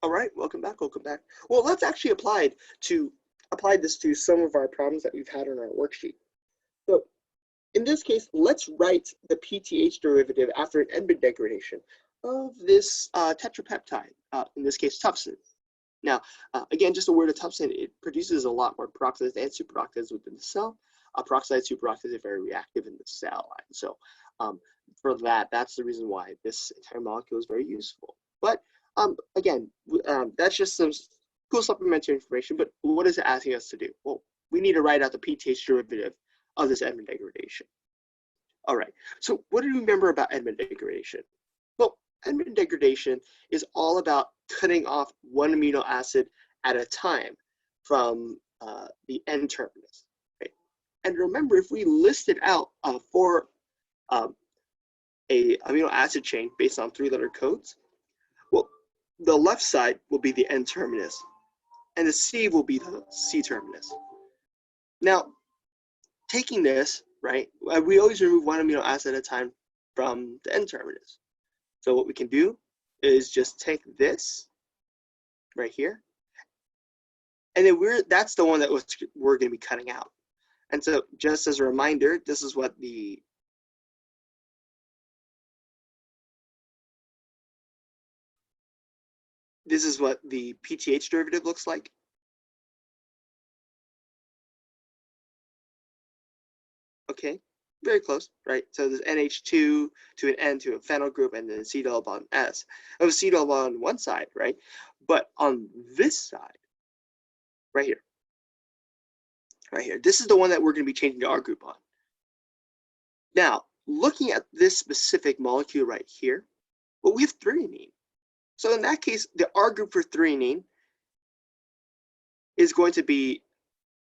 All right, welcome back, welcome back. Well, let's actually apply this to some of our problems that we've had on our worksheet. So in this case, let's write the PTH derivative after an Edmund degradation of this tetrapeptide, in this case, tupsin. Now, again, just a word of tupsin, it produces a lot more peroxides and superoxides within the cell. Peroxide, superoxides are very reactive in the cell. And so for that, that's the reason why this entire molecule is very useful. But again, that's just some cool supplementary information, but what is it asking us to do? Well, we need to write out the PTH derivative of this Edmund degradation. All right, so what do you remember about Edmund degradation? Well, Edmund degradation is all about cutting off one amino acid at a time from the N-terminus. Right? And remember, if we listed out for a amino acid chain based on 3-letter codes, well, the left side will be the N-terminus, and the C will be the C-terminus. Now, taking this, right, we always remove one amino acid at a time from the N-terminus. So what we can do is just take this right here, and then that's the one that we're going to be cutting out. And so just as a reminder, this is what the PTH derivative looks like. Okay, very close, right? So there's NH2 to an N to a phenyl group, and then C double bond S. It was C double bond on one side, right? But on this side, right here, this is the one that we're going to be changing to R group on. Now, looking at this specific molecule right here, well, we have threonine. So in that case, the R group for threonine is going to be,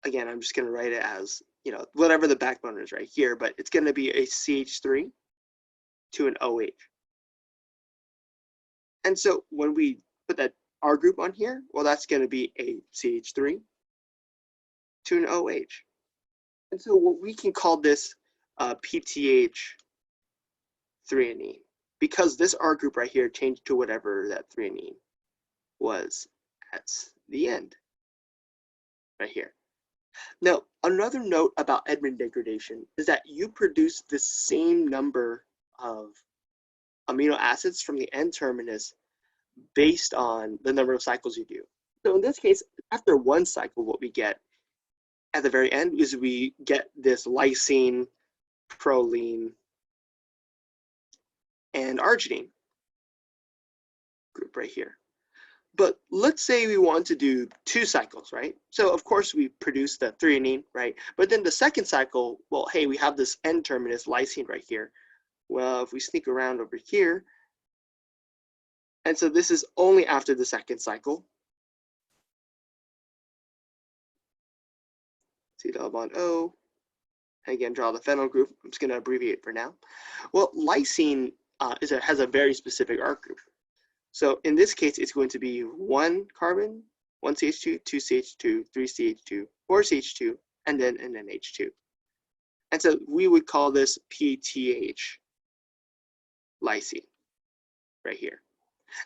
again, I'm just going to write it as, you know, whatever the backbone is right here, but it's going to be a CH3 to an OH. And so when we put that R group on here, well, that's going to be a CH3 to an OH. And so what we can call this PTH threonine, because this R group right here changed to whatever that threonine was at the end, right here. Now, another note about Edmund degradation is that you produce the same number of amino acids from the N-terminus based on the number of cycles you do. So in this case, after one cycle, what we get at the very end is we get this lysine, proline, and arginine group right here. But let's say we want to do 2 cycles, right? So of course we produce the threonine, right? But then the second cycle, well, hey, we have this N-terminus lysine right here. Well, if we sneak around over here, and so this is only after the second cycle. C double bond O. Again, draw the phenyl group. I'm just going to abbreviate for now. Well, lysine has a very specific R group. So in this case, it's going to be 1 carbon, 1 CH2, 2 CH2, 3 CH2, 4 CH2, and then an NH2. And so we would call this PTH lysine right here.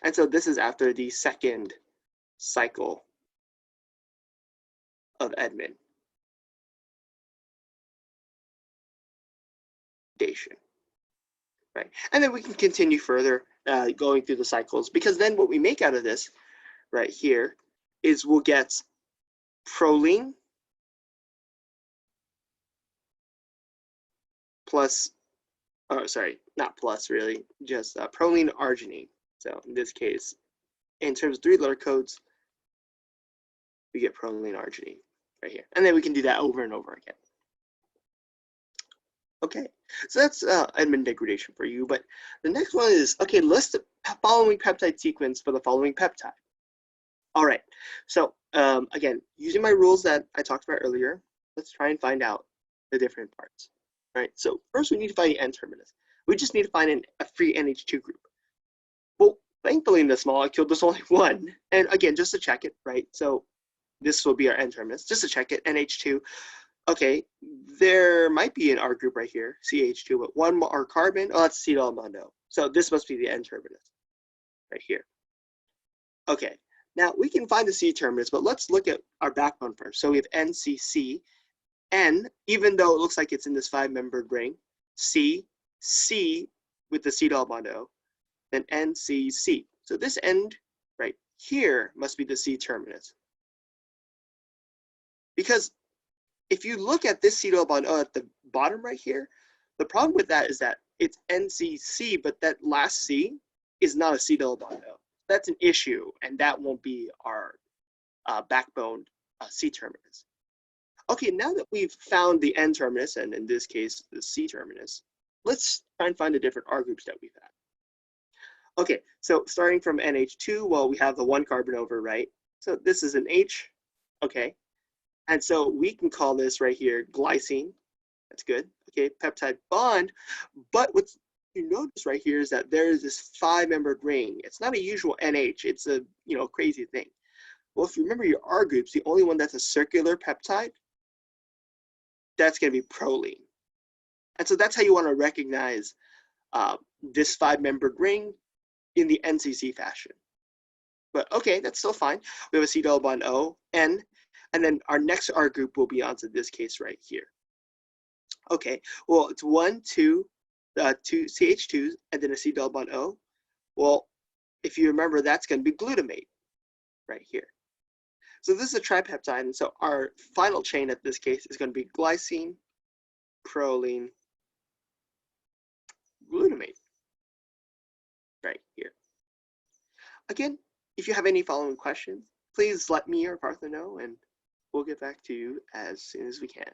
And so this is after the second cycle of Edmund degradation, right? And then we can continue further going through the cycles, because then what we make out of this right here is we'll get proline plus, oh, sorry, not plus really, just proline arginine. So in this case, in terms of 3-letter codes, we get proline arginine right here. And then we can do that over and over again. Okay, so that's Edmund degradation for you. But the next one is, okay, list the following peptide sequence for the following peptide. All right, so again, using my rules that I talked about earlier, let's try and find out the different parts. All right, so first we need to find the N-terminus. We just need to find a free NH2 group. Well, thankfully in this molecule, there's only one. And again, just to check it, right? So this will be our N-terminus, just to check it, NH2. Okay, there might be an R group right here, CH2, but 1 more carbon, oh, that's C double bond O. So this must be the N-terminus right here. Okay, Now we can find the C terminus, but let's look at our backbone first. So we have NCC, N, even though it looks like it's in this 5-membered ring, C, C with the C double bond O, then NCC. So this end right here must be the C terminus. Because if you look at this C double bond O at the bottom right here, the problem with that is that it's NCC, but that last C is not a C double bond O. That's an issue, and that won't be our backbone C terminus. Okay, now that we've found the N terminus, and in this case, the C terminus, let's try and find the different R groups that we've had. Okay, so starting from NH2, well, we have the 1 carbon over, right? So this is an H, okay? And so we can call this right here glycine. That's good. Okay, peptide bond. But what you notice right here is that there is this 5-membered ring. It's not a usual NH. It's a crazy thing. Well, if you remember your R groups, the only one that's a circular peptide, that's going to be proline. And so that's how you want to recognize this 5-membered ring in the NCC fashion. But okay, that's still fine. We have a C double bond O, N, and then our next R group will be onto this case right here. Okay, well, it's 2 CH2s and then a C double bond O. Well, if you remember, that's going to be glutamate right here. So this is a tripeptide, and so our final chain at this case is going to be glycine, proline, glutamate right here. Again, if you have any following questions, please let me or Phartho know, and we'll get back to you as soon as we can.